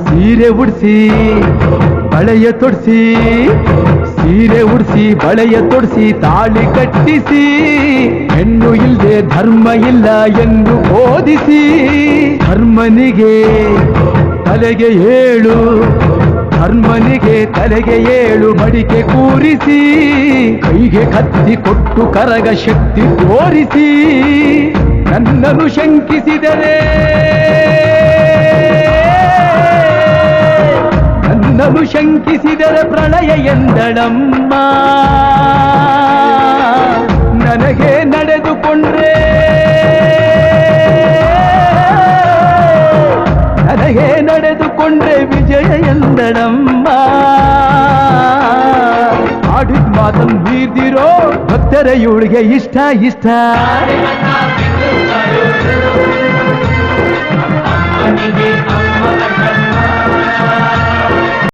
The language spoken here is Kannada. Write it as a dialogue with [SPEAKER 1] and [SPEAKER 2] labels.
[SPEAKER 1] ಸೀರೆ ಉಡಿಸಿ ಬಳೆಯ ತೊಡಿಸಿ, ಸೀರೆ ಉಡಿಸಿ ಬಳೆಯ ತೊಡಿಸಿ ತಾಳಿ ಕಟ್ಟಿಸಿ, ಹೆಣ್ಣು ಇಲ್ಲದೆ ಧರ್ಮ ಇಲ್ಲ ಎಂದು ಬೋಧಿಸಿ, ಧರ್ಮನಿಗೆ ತಲೆಗೆ ಏಳು, ಧರ್ಮನಿಗೆ ತಲೆಗೆ ಏಳು ಮಡಿಕೆ ಕೂರಿಸಿ, ಕೈಗೆ ಕತ್ತಿ ಕೊಟ್ಟು ಕರಗ ಶಕ್ತಿ ತೋರಿಸಿ, ನನ್ನನ್ನು ಶಂಕಿಸಿದರೆ, ನನ್ನನ್ನು ಶಂಕಿಸಿದರೆ ಪ್ರಳಯ ಎಂದಳಮ್ಮ, ನನಗೆ ನಡೆದುಕೊಂಡ್ರೆ, ನನಗೆ ನಡೆದುಕೊಂಡ್ರೆ ವಿಜಯ ಎಂದಳಮ್ಮ. ಆಡಿದ ಮಾತನ್ನು ಮೀರ್ದಿರೋ ಭಕ್ತರ ಇವಳಿಗೆ ಇಷ್ಟ ಇಷ್ಟ.
[SPEAKER 2] ಅಮ್ಮನಿಗೆ ಅಮ್ಮ